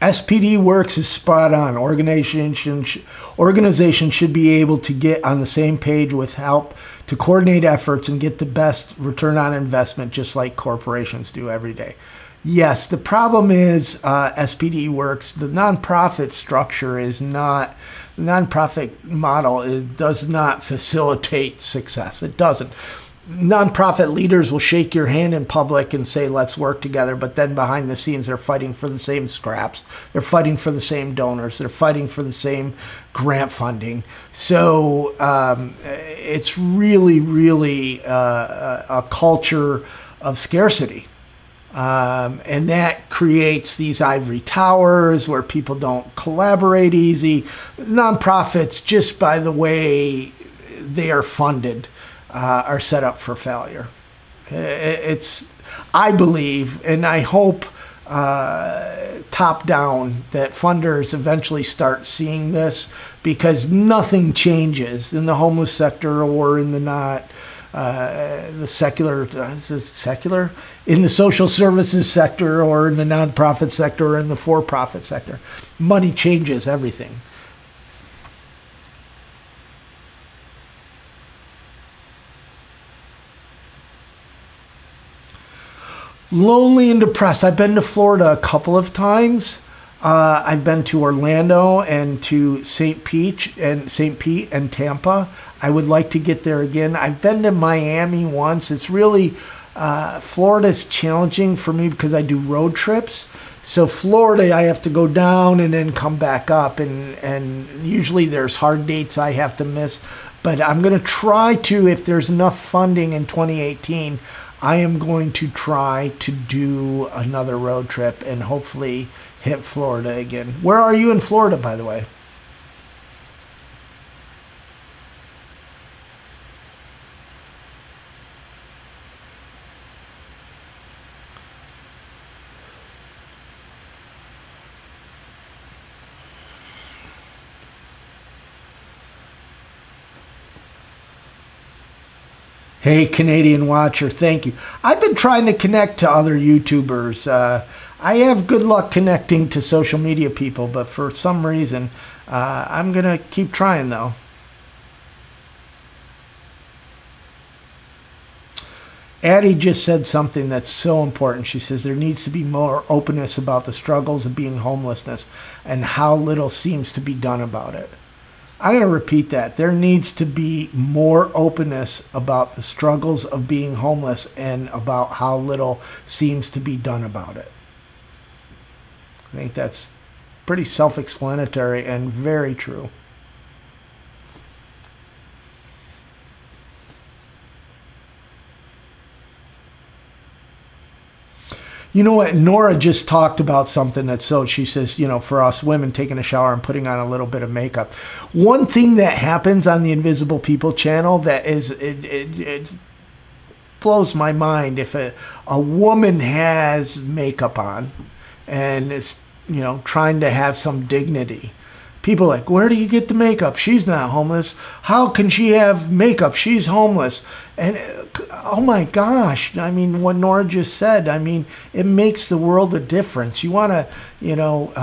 SPD works is spot on. Organizations should be able to get on the same page with help to coordinate efforts and get the best return on investment, just like corporations do every day. Yes, the problem is SPD works. The nonprofit structure is not, the nonprofit model does not facilitate success. It doesn't. Nonprofit leaders will shake your hand in public and say, let's work together. But then behind the scenes, they're fighting for the same scraps. They're fighting for the same donors. They're fighting for the same grant funding. So it's really, really a culture of scarcity. And that creates these ivory towers where people don't collaborate easy. Nonprofits, just by the way they are funded, are set up for failure. I believe, and I hope top down, that funders eventually start seeing this, because nothing changes in the homeless sector or in the the secular, in the social services sector or in the nonprofit sector or in the for-profit sector. Money changes everything. Lonely and depressed. I've been to Florida a couple of times. I've been to Orlando and to St. Pete and Tampa. I would like to get there again. I've been to Miami once. It's really, Florida's challenging for me because I do road trips. So Florida, I have to go down and then come back up. And usually there's hard dates I have to miss. But I'm going to try to, if there's enough funding in 2018, I am going to try to do another road trip and hopefully hit Florida again. Where are you in Florida, by the way? Hey, Canadian watcher, thank you. I've been trying to connect to other YouTubers. I have good luck connecting to social media people, but for some reason, I'm going to keep trying, though. Addie just said something that's so important. She says there needs to be more openness about the struggles of being homelessness and how little seems to be done about it. I'm going to repeat that. There needs to be more openness about the struggles of being homeless and about how little seems to be done about it. I think that's pretty self-explanatory and very true. You know what? Nora just talked about something that's so, she says, you know, for us women, taking a shower and putting on a little bit of makeup. One thing that happens on the Invisible People channel that is, it blows my mind. If a woman has makeup on and is, you know, trying to have some dignity, people are like, where do you get the makeup? She's not homeless. How can she have makeup? She's homeless. And oh my gosh, I mean, what Nora just said, I mean, it makes the world a difference. You want to, you know,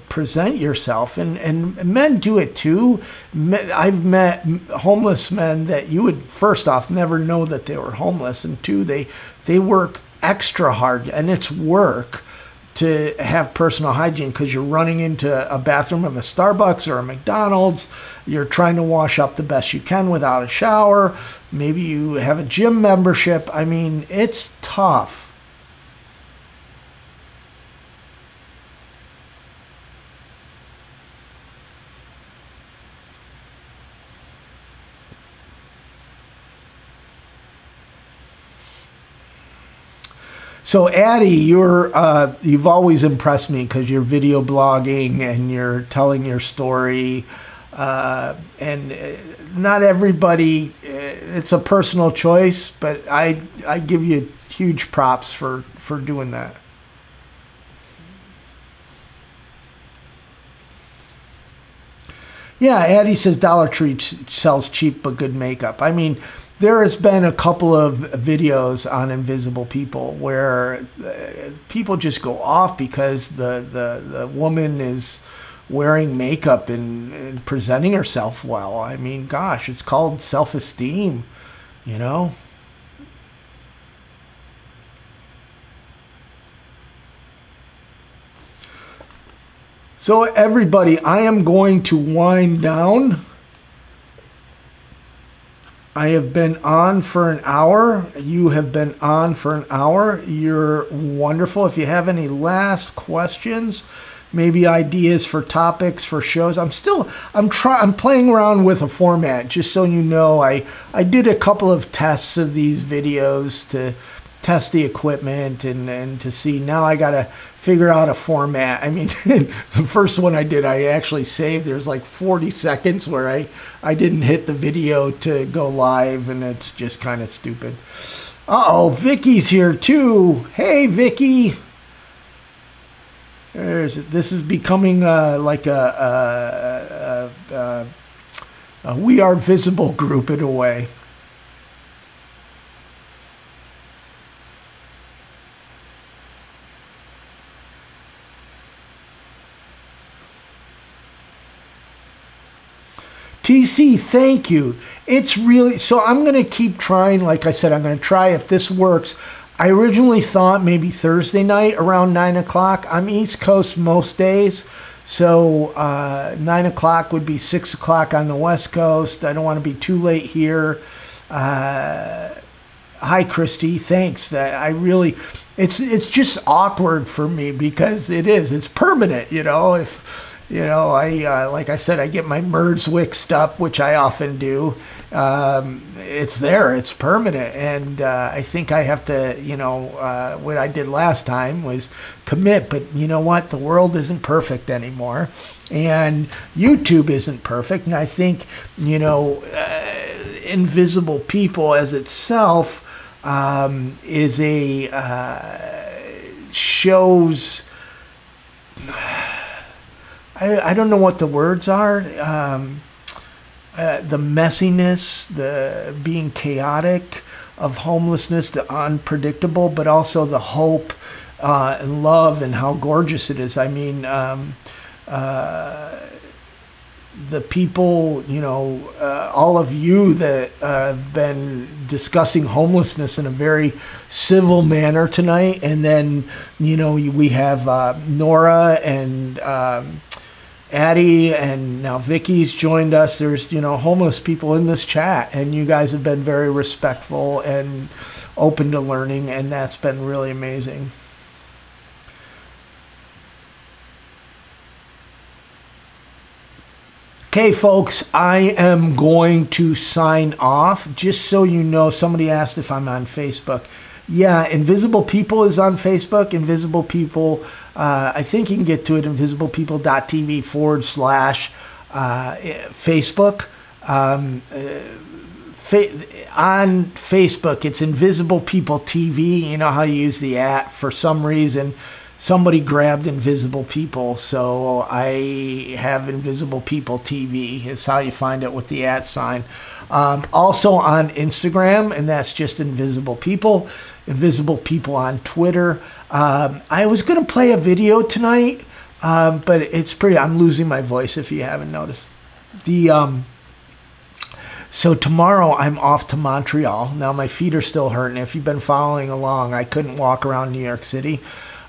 present yourself, and men do it too. I've met homeless men that you would, first off, never know that they were homeless, and two, they work extra hard, and it's work. to have personal hygiene because you're running into a bathroom of a Starbucks or a McDonald's. You're trying to wash up the best you can without a shower. Maybe you have a gym membership. I mean, it's tough. So Addie, you've always impressed me because you're video blogging and you're telling your story, and not everybody. It's a personal choice, but I give you huge props for doing that. Yeah, Addie says Dollar Tree sells cheap but good makeup. I mean, there has been a couple of videos on invisible people where people just go off because the woman is wearing makeup and presenting herself well. I mean, gosh, it's called self-esteem, you know? So everybody, I am going to wind down. I have been on for an hour. You have been on for an hour. You're wonderful. If you have any last questions, maybe ideas for topics for shows, I'm playing around with a format, just so you know. I did a couple of tests of these videos to test the equipment and to see. Now I got to figure out a format. I mean, the first one I did, I actually saved. There's like 40 seconds where I didn't hit the video to go live, and it's just kind of stupid. Uh-oh, Vicky's here too. Hey, Vicky. This is becoming like a We Are Visible group in a way. TC, thank you. It's really, so I'm going to keep trying. Like I said, I'm going to try if this works. I originally thought maybe Thursday night around 9 o'clock. I'm East Coast most days. So 9 o'clock would be 6 o'clock on the West Coast. I don't want to be too late here. Hi, Christy. Thanks. I really, it's just awkward for me because it's permanent, you know. If you know, like I said, I get my merds mixed up, which I often do. It's there, it's permanent, and I think I have to, you know, what I did last time was commit. But you know what? The world isn't perfect anymore, and YouTube isn't perfect. And I think, you know, Invisible People as itself is shows. I don't know what the words are. The messiness, the being chaotic of homelessness, the unpredictable, but also the hope and love and how gorgeous it is. I mean, the people, you know, all of you that have been discussing homelessness in a very civil manner tonight. And then, you know, we have Nora and Addie, and now Vicky's joined us. There's, you know, homeless people in this chat, and you guys have been very respectful and open to learning, and that's been really amazing. Okay, folks, I am going to sign off. Just so you know, somebody asked if I'm on Facebook. Yeah, Invisible People is on Facebook. Invisible People, I think you can get to it, invisiblepeople.tv/Facebook. On Facebook, it's Invisible People TV. You know how you use the @ for some reason. Somebody grabbed Invisible People, so I have Invisible People TV. Is how you find it with the @ sign. Also on Instagram, and that's just Invisible People. Invisible People on Twitter. I was going to play a video tonight, but it's pretty. I'm losing my voice if you haven't noticed. So tomorrow I'm off to Montreal. Now my feet are still hurting. If you've been following along, I couldn't walk around New York City.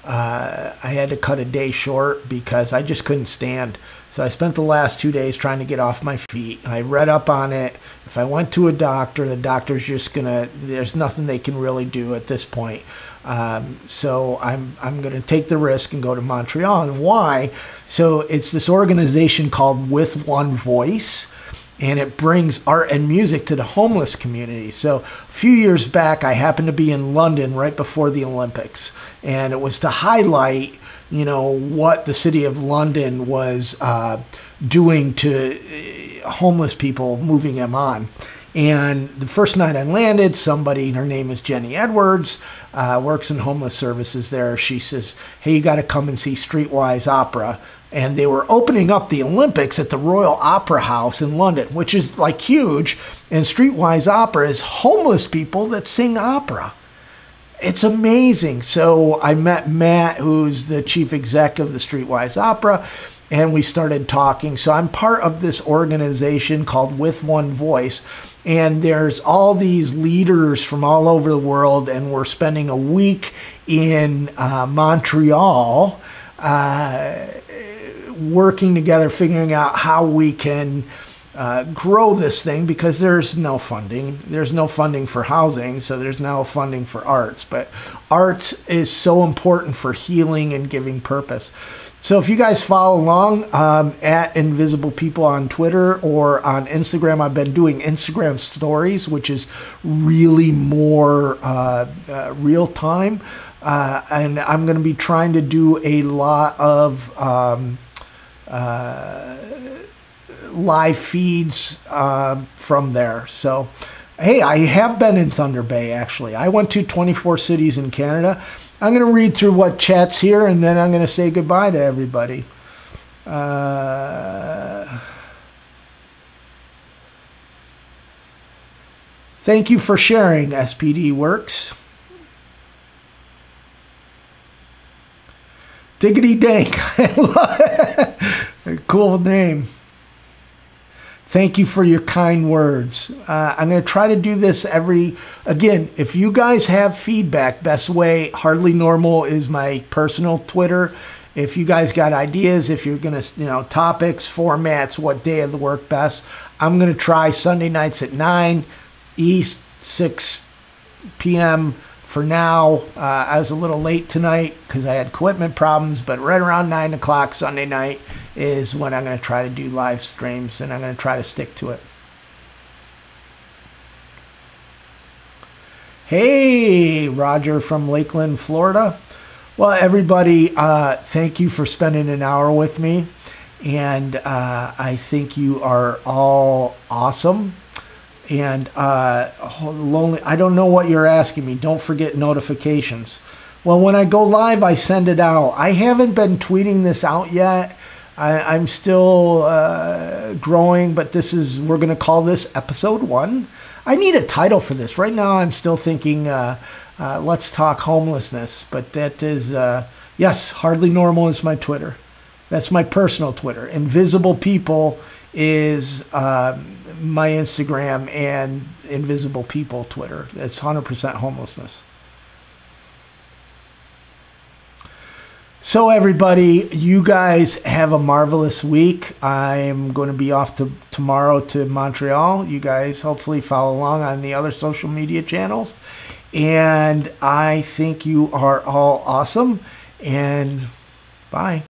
I had to cut a day short because I just couldn't stand. So I spent the last 2 days trying to get off my feet. I read up on it. If I went to a doctor, the doctor's just gonna, there's nothing they can really do at this point. So I'm gonna take the risk and go to Montreal. And why? So it's this organization called With One Voice, and it brings art and music to the homeless community. So a few years back, I happened to be in London right before the Olympics, and it was to highlight, you know, what the city of London was doing to homeless people, moving them on. And the first night I landed, somebody, her name is Jenny Edwards, works in homeless services there. She says, hey, you got to come and see Streetwise Opera. And they were opening up the Olympics at the Royal Opera House in London, which is like huge. And Streetwise Opera is homeless people that sing opera. It's amazing. So I met Matt, who's the chief exec of the Streetwise Opera, and we started talking. So I'm part of this organization called With One Voice, and there's all these leaders from all over the world, and we're spending a week in Montreal working together, figuring out how we can grow this thing, because there's no funding. There's no funding for housing, so there's no funding for arts. But arts is so important for healing and giving purpose. So if you guys follow along at Invisible People on Twitter or on Instagram, I've been doing Instagram stories, which is really more real time. And I'm going to be trying to do a lot of live feeds from there. So, hey, I have been in Thunder Bay, actually. I went to 24 cities in Canada. I'm going to read through what chat's here, and then I'm going to say goodbye to everybody. Thank you for sharing, SPD Works. Diggity Dank. Cool name. Thank you for your kind words. I'm going to try to do this again, if you guys have feedback, best way, Hardly Normal is my personal Twitter. If you guys got ideas, if you're going to, topics, formats, what day of the work best, I'm going to try Sunday nights at 9 East, 6 p.m. For now. I was a little late tonight because I had equipment problems, but right around 9 o'clock Sunday night is when I'm going to try to do live streams, and I'm going to try to stick to it. Hey, Roger from Lakeland, Florida. Well, everybody, thank you for spending an hour with me, and I think you are all awesome. And lonely, I don't know what you're asking me. Don't forget notifications. Well, when I go live, I send it out. I haven't been tweeting this out yet. I'm still growing, but we're going to call this episode 1. I need a title for this. Right now, I'm still thinking, let's talk homelessness. But that is, yes, Hardly Normal is my Twitter. That's my personal Twitter. Invisible People is my Instagram, and Invisible People Twitter. It's 100% homelessness. So everybody, you guys have a marvelous week. I'm going to be off tomorrow to Montreal. You guys hopefully follow along on the other social media channels. And I think you are all awesome. And bye.